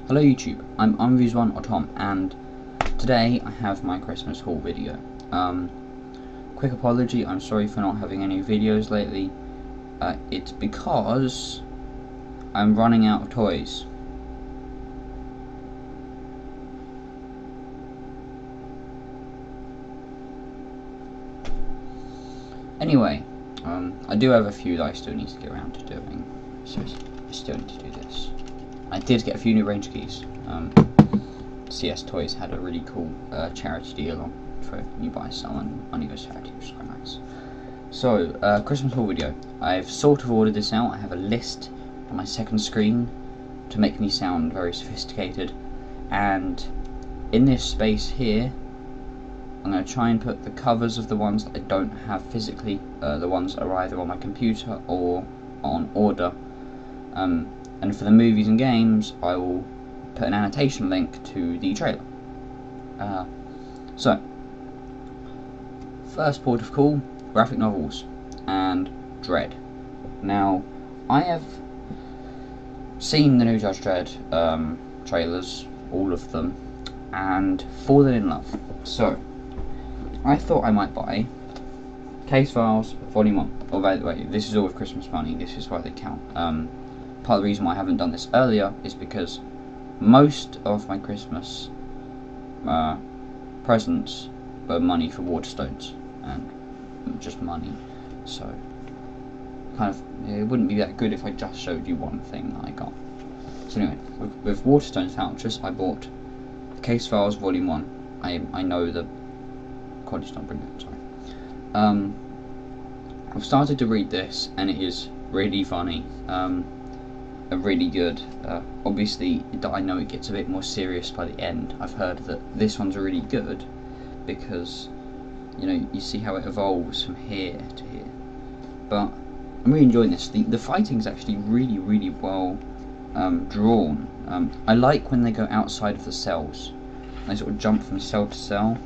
Hello YouTube, I'm Unviews1 or Tom, and today I have my Christmas haul video. Quick apology, I'm sorry for not having any videos lately. It's because I'm running out of toys. Anyway, I do have a few that I still need to get around to doing, so I still need to do this. I did get a few new range keys. CS Toys had a really cool charity deal on for you buy some and money goes charity, which is quite nice. So, Christmas haul video. I've sort of ordered this out. I have a list on my second screen to make me sound very sophisticated, and in this space here I'm going to try and put the covers of the ones that I don't have physically, the ones that are either on my computer or on order. And for the movies and games, I will put an annotation link to the trailer. So, first port of call, graphic novels and Dredd. Now, I have seen the new Judge Dredd trailers, all of them, and fallen in love. So, I thought I might buy Case Files Volume 1. Oh, by the way, this is all with Christmas money, this is why they count. Part of the reason why I haven't done this earlier is because most of my Christmas presents were money for Waterstones and just money, so kind of it wouldn't be that good if I just showed you one thing that I got. So anyway, with Waterstones vouchers, I bought Case Files Volume 1. I know the quality's not brilliant, sorry. I've started to read this and it is really funny. Really good. Obviously, I know it gets a bit more serious by the end. I've heard that this one's really good because, you know, you see how it evolves from here to here. But I'm really enjoying this. The fighting's actually really well drawn. I like when they go outside of the cells. They sort of jump from cell to cell.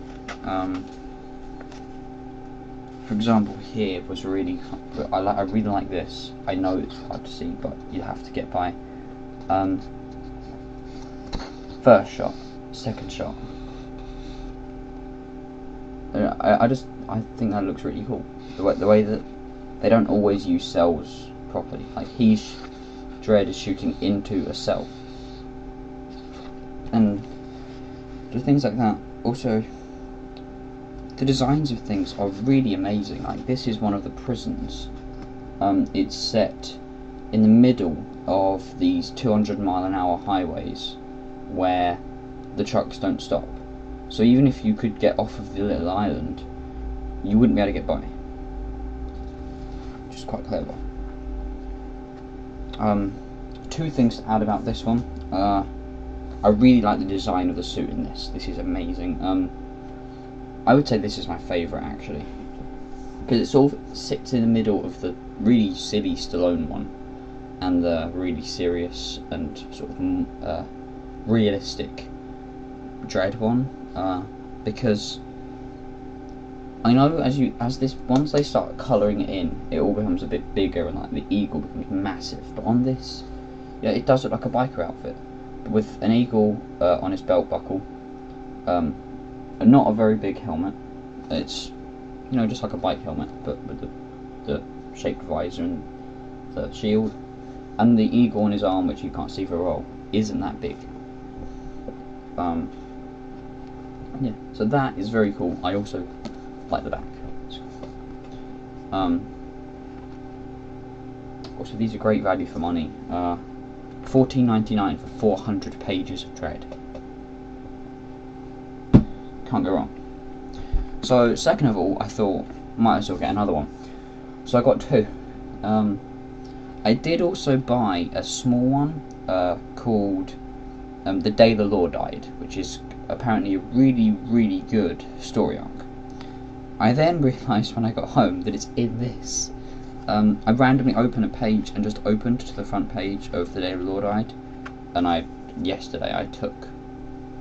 For example, here was really. I really like this. I know it's hard to see, but you have to get by. First shot, second shot. I think that looks really cool. The way that they don't always use cells properly. Like Dredd is shooting into a cell, and just things like that. Also, the designs of things are really amazing. Like, this is one of the prisons. It's set in the middle of these 200-mile-an-hour highways where the trucks don't stop. So even if you could get off of the little island, you wouldn't be able to get by. Which is quite clever. Two things to add about this one. I really like the design of the suit in this. This is amazing. I would say this is my favourite, actually, because it sort of sits in the middle of the really silly Stallone one and the really serious and sort of realistic Dredd one. Because I know once they start colouring it in, it all becomes a bit bigger and like the eagle becomes massive. But on this, yeah, it does look like a biker outfit, but with an eagle on his belt buckle. Not a very big helmet. It's, you know, just like a bike helmet, but with the shaped visor and the shield, and the eagle on his arm, which you can't see very well, isn't that big. Yeah, so that is very cool. I also like the back. Also, these are great value for money. $14.99 for 400 pages of Dredd. Can't go wrong. So, second of all, I thought might as well get another one. So I got two. I did also buy a small one called The Day the Lord Died, which is apparently a really good story arc. I then realised when I got home that it's in this. I randomly opened a page and just opened to the front page of The Day the Lord Died, and yesterday I took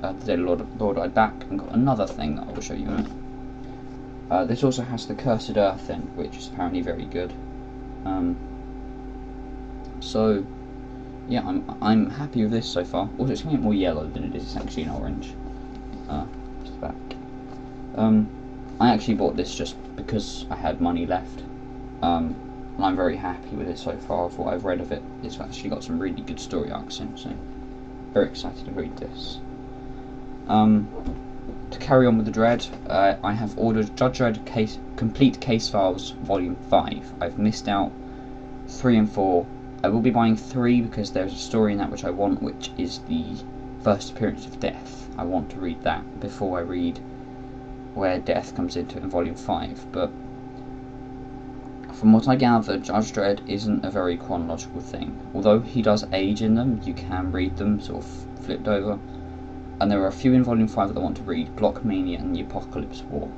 The Day the Lord Died back and got another thing that I will show you in a minute. This also has the Cursed Earth in, which is apparently very good. So yeah, I'm happy with this so far. Also, it's going to get more yellow than it is. It's actually an orange. Just the back. I actually bought this just because I had money left. And I'm very happy with it so far. For what I've read of it, it's actually got some really good story arcs in. So, very excited to read this. To carry on with the Dredd, I have ordered Judge Dredd Complete Case Files Volume 5. I've missed out 3 and 4. I will be buying 3 because there's a story in that which I want, which is the first appearance of Death. I want to read that before I read where Death comes into it in Volume 5. But from what I gather, Judge Dredd isn't a very chronological thing. Although he does age in them, you can read them sort of flipped over. And there are a few in Volume 5 that I want to read, Blockmania and the Apocalypse War,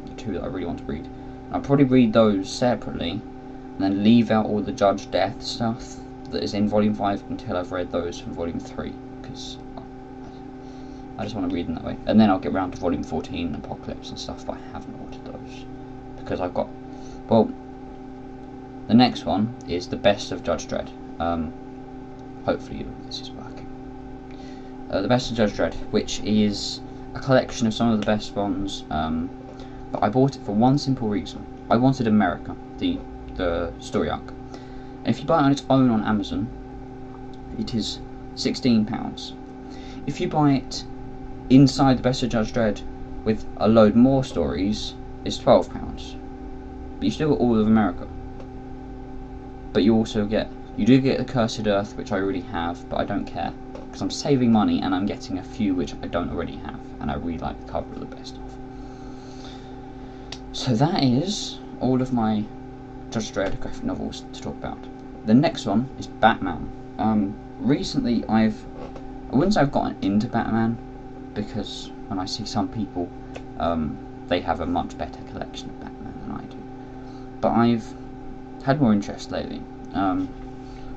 the 2 that I really want to read. I'll probably read those separately, and then leave out all the Judge Death stuff that is in Volume 5 until I've read those from Volume 3, because I just want to read them that way. And then I'll get round to Volume 14, Apocalypse and stuff, but I haven't ordered those, because I've got, well, the next one is the best of Judge Dredd. Hopefully this is working. The Best of Judge Dredd, which is a collection of some of the best ones, but I bought it for one simple reason. I wanted America, the story arc. And if you buy it on its own on Amazon, it is £16. If you buy it inside the Best of Judge Dredd with a load more stories, it's £12. But you still get all of America. But you also do get the Cursed Earth, which I already have, but I don't care. Because I'm saving money and I'm getting a few which I don't already have, and I really like the cover of the best of. So that is all of my Judge Dredd graphic novels to talk about. The next one is Batman. Recently I wouldn't say I've gotten into Batman, because when I see some people, they have a much better collection of Batman than I do. But I've had more interest lately. I've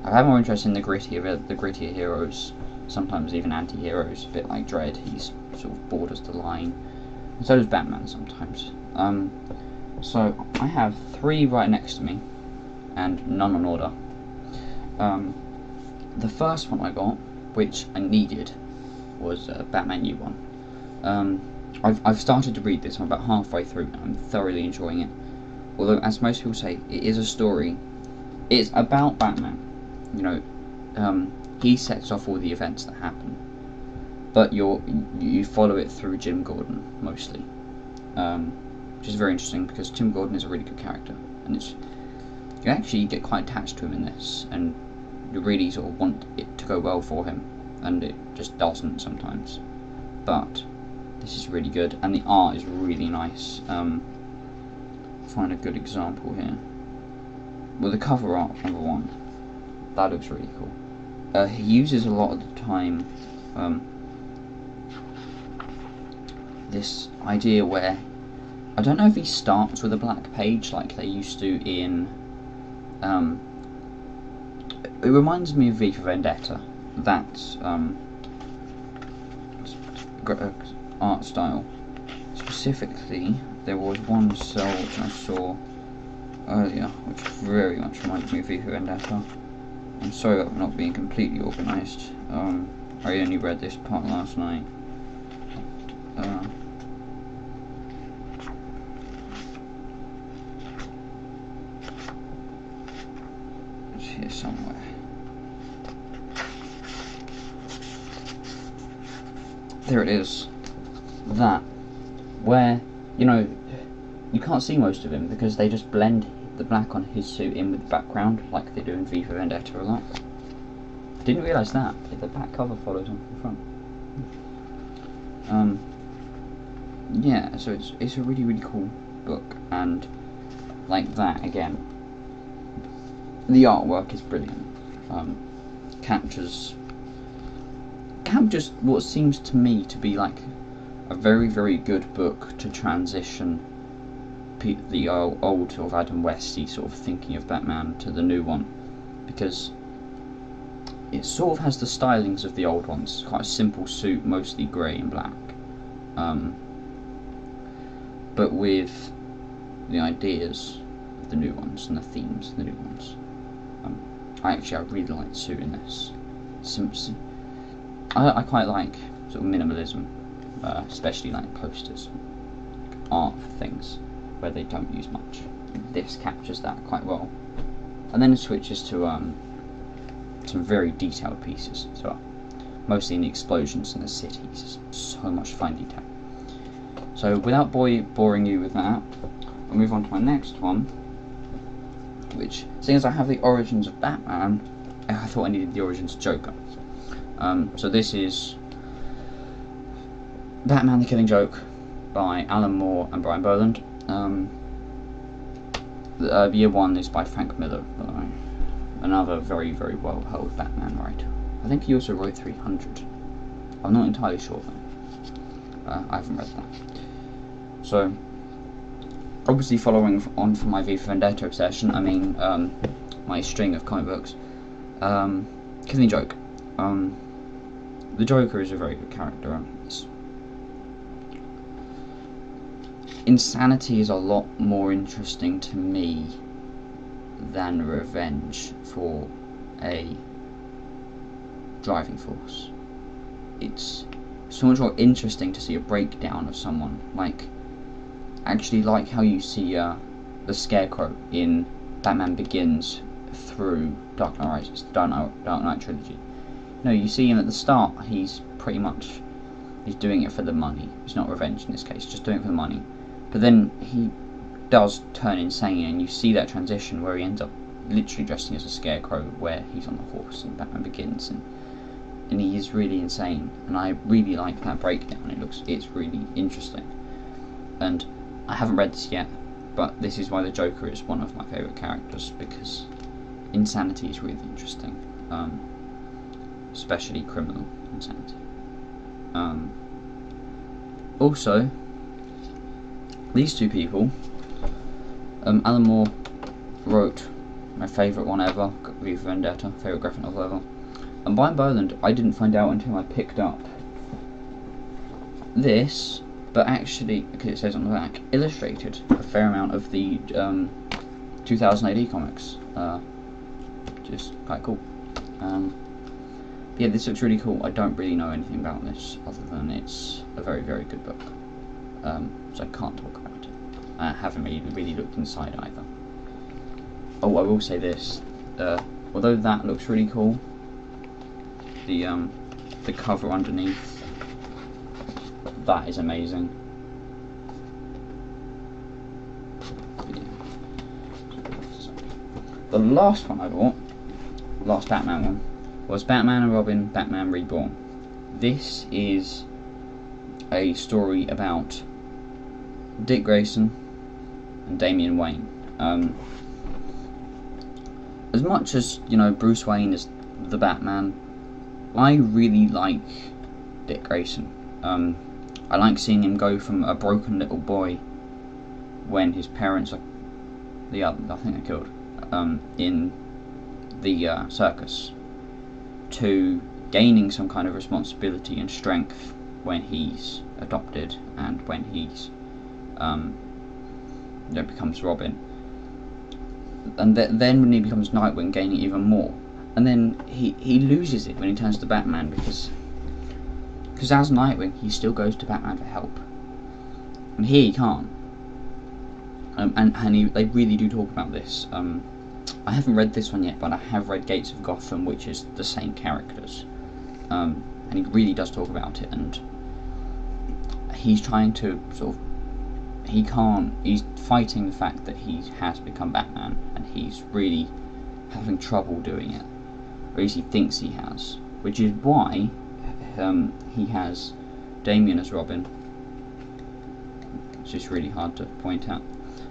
had more interest in the grittier heroes, sometimes even anti-heroes, a bit like Dredd. He's sort of borders the line, and so does Batman sometimes. So I have 3 right next to me, and none on order. The first one I got, which I needed, was Batman Year One. I've started to read this. I'm about halfway through, and I'm thoroughly enjoying it. Although, as most people say, it is a story. It's about Batman. You know, he sets off all the events that happen, but you follow it through Jim Gordon mostly, which is very interesting because Jim Gordon is a really good character, and you actually get quite attached to him in this, and you really sort of want it to go well for him, and it just doesn't sometimes. But this is really good, and the art is really nice. Find a good example here. Well, the cover art, number 1, that looks really cool. He uses a lot of the time this idea where, I don't know if he starts with a black page like they used to in, it reminds me of V for Vendetta, that art style. Specifically, there was one cell which I saw earlier, which very much reminded me of V for Vendetta. I'm sorry about not being completely organised. I only read this part last night. It's here somewhere. There it is. That, where, you know, you can't see most of him because they just blend the black on his suit in with the background, like they do in V for Vendetta a lot. Didn't realise that. The back cover follows on from the front. Yeah, so it's a really, really cool book, and like that again, the artwork is brilliant. Captures what seems to me to be like a very, very good book to transition the old sort of Adam Westy sort of thinking of Batman to the new one, because it sort of has the stylings of the old ones. Quite a simple suit, mostly grey and black, but with the ideas of the new ones and the themes of the new ones. I really like the suit in this. I quite like sort of minimalism, especially like posters, art things where they don't use much. This captures that quite well, and then it switches to some very detailed pieces as well, mostly in the explosions and the cities. So much fine detail. So without boring you with that, I'll move on to my next one, which, seeing as I have the origins of Batman, I thought I needed the origins of Joker. So this is Batman the Killing Joke by Alan Moore and Brian Boland. Year one is by Frank Miller, another very, very well held Batman writer. I think he also wrote 300. I'm not entirely sure though. I haven't read that. So, obviously following on from my V for Vendetta obsession, I mean my string of comic books, Killing Joke. The Joker is a very good character. Insanity is a lot more interesting to me than revenge for a driving force. It's so much more interesting to see a breakdown of someone, like how you see the Scarecrow in Batman Begins through Dark Knight Rises, the Dark Knight trilogy. No, you see him at the start, he's doing it for the money. It's not revenge in this case, just doing it for the money. But then he does turn insane, and you see that transition where he ends up literally dressing as a Scarecrow, where he's on the horse in Batman Begins, and he is really insane. And I really like that breakdown. It's really interesting. And I haven't read this yet, but this is why the Joker is one of my favourite characters, because insanity is really interesting, especially criminal insanity. Also, these two people, Alan Moore wrote my favourite one ever, V for Vendetta, favourite graphic novel ever, and Brian Boland I didn't find out until I picked up this, but actually, because it says on the back, illustrated a fair amount of the 2000 AD comics, just quite cool. Yeah, this looks really cool. I don't really know anything about this other than it's a very, very good book, so I can't talk about it. I haven't really looked inside either. Oh, I will say this, although that looks really cool, the cover underneath, that is amazing. The last one I bought, last Batman one, was Batman and Robin, Batman Reborn. This is a story about Dick Grayson and Damian Wayne. As much as, you know, Bruce Wayne is the Batman, I really like Dick Grayson. I like seeing him go from a broken little boy when his parents are I think they're killed in the circus, to gaining some kind of responsibility and strength when he's adopted and when he's becomes Robin, and then when he becomes Nightwing, gaining even more, and then he loses it when he turns to Batman, because as Nightwing he still goes to Batman for help, and here he can't. They really do talk about this. I haven't read this one yet, but I have read Gates of Gotham, which is the same characters, and he really does talk about it, and he's trying to he's fighting the fact that he has become Batman, and he's really having trouble doing it, or at least he thinks he has, which is why he has Damian as Robin, which is really hard to point out.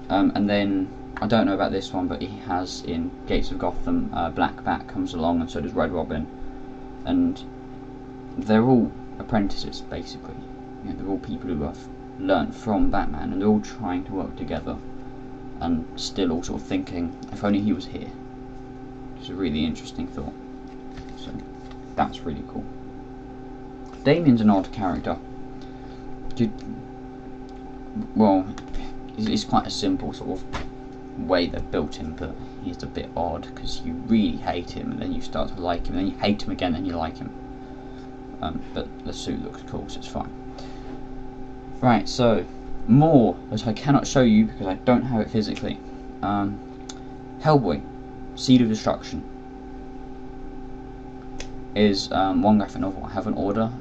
And then, I don't know about this one, but he has in Gates of Gotham, Black Bat comes along, and so does Red Robin, and they're all apprentices basically. You know, they're all people who have learnt from Batman, and they're all trying to work together, and still all sort of thinking, if only he was here. It's a really interesting thought. So that's really cool. Damian's an odd character. Well, he's quite a simple sort of way they've built him, but he's a bit odd because you really hate him and then you start to like him, and then you hate him again and you like him. But the suit looks cool, so it's fine. Right, so more that I cannot show you because I don't have it physically. Hellboy, Seed of Destruction is one graphic novel I have in order.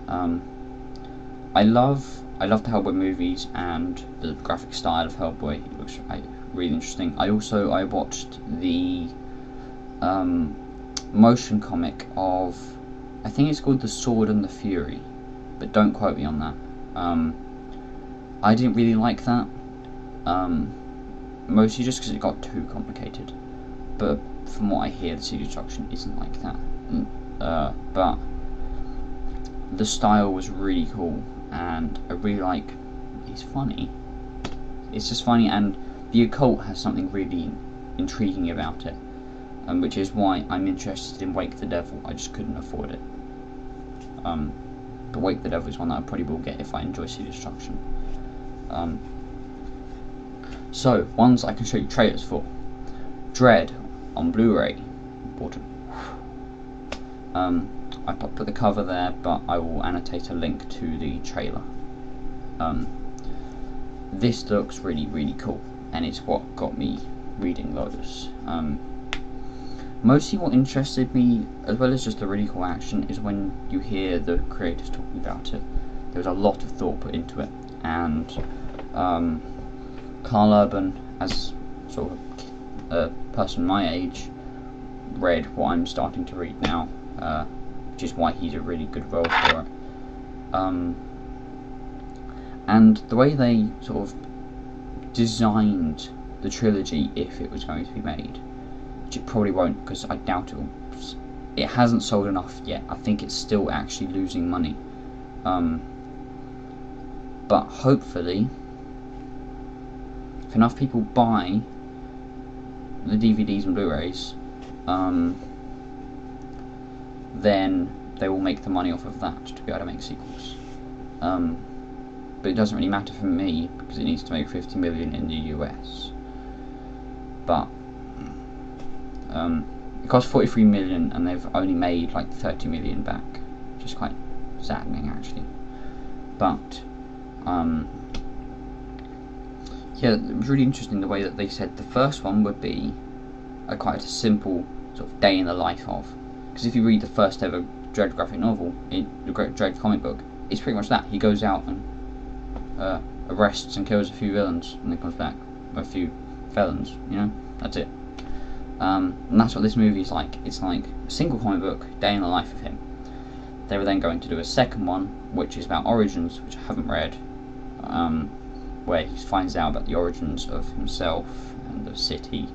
I love the Hellboy movies and the graphic style of Hellboy. It looks really interesting. I watched the motion comic of, I think it's called The Sword and the Fury, but don't quote me on that. I didn't really like that, mostly just because it got too complicated. But from what I hear, the Seed of Destruction isn't like that. But the style was really cool, and I really like. It's funny. It's just funny, and the occult has something really intriguing about it, which is why I'm interested in Wake the Devil. I just couldn't afford it. But Wake the Devil is one that I probably will get if I enjoy Seed of Destruction. So ones I can show you trailers for: Dredd on Blu-ray, important. I put the cover there, but I will annotate a link to the trailer. This looks really cool, and it's what got me reading those. Mostly what interested me, as well as just the really cool action, is when you hear the creators talking about it. There was a lot of thought put into it, and Carl Urban, as sort of a person my age, read what I'm starting to read now, which is why he's a really good role for it. And the way they sort of designed the trilogy, if it was going to be made, which it probably won't, because I doubt it hasn't sold enough yet. I think it's still actually losing money. But hopefully, if enough people buy the DVDs and Blu-rays, then they will make the money off of that to be able to make sequels. But it doesn't really matter for me because it needs to make 50 million in the US. But it cost 43 million and they've only made like 30 million back, which is quite saddening actually. But yeah, it was really interesting the way that they said the first one would be quite a simple sort of day in the life of. Because if you read the first ever Dredd graphic novel, the great Dredd comic book, it's pretty much that. He goes out and arrests and kills a few villains, and then comes back with a few felons. You know, that's it. And that's what this movie is like. It's like a single comic book, day in the life of him. They were then going to do a second one, which is about Origins, which I haven't read, where he finds out about the origins of himself and the city,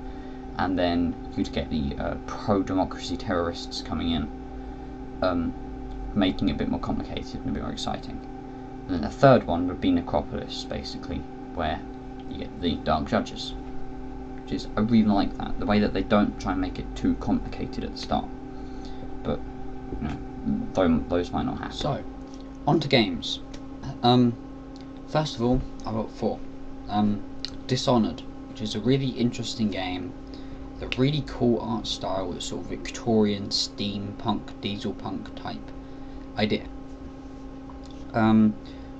and then you'd get the pro-democracy terrorists coming in, making it a bit more complicated and a bit more exciting. And then the third one would be Necropolis, basically, where you get the Dark Judges, which is, I really like that, the way that they don't try and make it too complicated at the start. But, you know, those might not happen. So, on to games. First of all, I've got 4. Dishonored, which is a really interesting game, with a really cool art style with sort of Victorian steampunk, diesel punk type idea.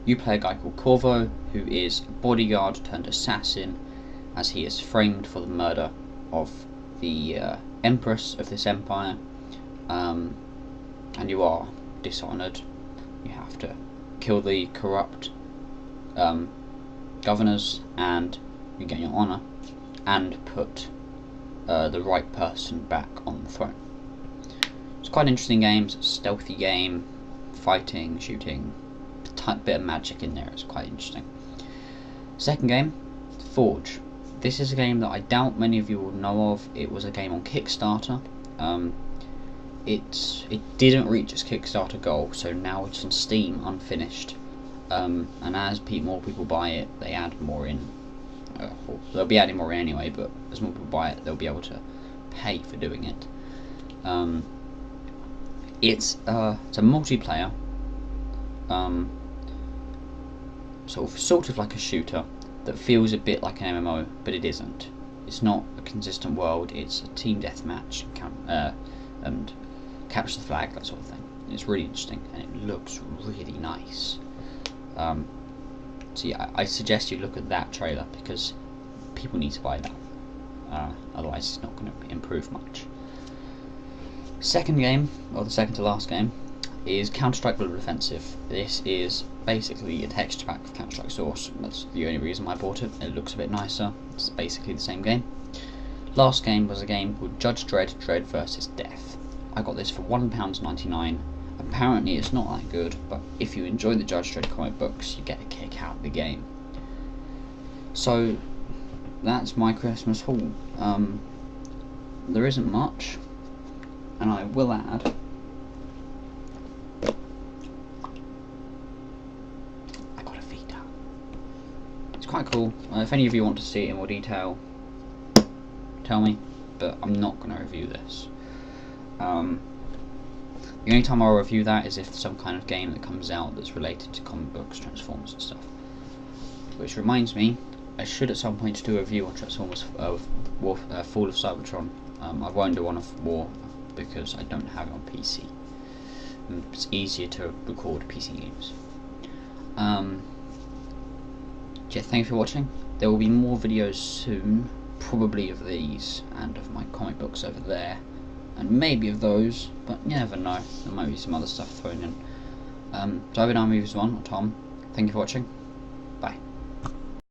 You play a guy called Corvo, who is a bodyguard turned assassin, as he is framed for the murder of the Empress of this empire, and you are dishonored. You have to kill the corrupt governors, and you gain your honor, and put the right person back on the throne. It's quite an interesting game. It's a stealthy game, fighting, shooting, a bit of magic in there. It's quite interesting. Second game, Forge. This is a game that I doubt many of you will know of. It was a game on Kickstarter. It didn't reach its Kickstarter goal, so now it's on Steam unfinished. And as more people buy it, they add more in. They'll be adding more in anyway, but as more people buy it, they'll be able to pay for doing it. It's a multiplayer, sort of like a shooter that feels a bit like an MMO, but it isn't. it's not a consistent world. It's a team deathmatch and capture the flag, that sort of thing. It's really interesting and it looks really nice. So yeah, I suggest you look at that trailer because people need to buy that. Otherwise, it's not going to improve much. Second game, or the second to last game, is Counter-Strike Global Offensive. This is basically a texture pack of Counter-Strike Source. That's the only reason I bought it. It looks a bit nicer. It's basically the same game. Last game was a game called Judge Dredd, Dredd vs. Death. I got this for £1.99. Apparently it's not that good, but if you enjoy the Judge Dredd comic books, you get a kick out of the game. So that's my Christmas haul. There isn't much, and I will add, I got a Vita. It's quite cool. If any of you want to see it in more detail, tell me, but I'm not going to review this. The only time I'll review that is if some kind of game that comes out that's related to comic books, Transformers and stuff. Which reminds me, I should at some point do a review on Transformers Fall of Cybertron. I won't do one of War because I don't have it on PC. It's easier to record PC games. Yeah, thank you for watching. There will be more videos soon, probably of these and of my comic books over there, and maybe of those, but you never know. There might be some other stuff thrown in. So I've been Armoury or Tom. Thank you for watching.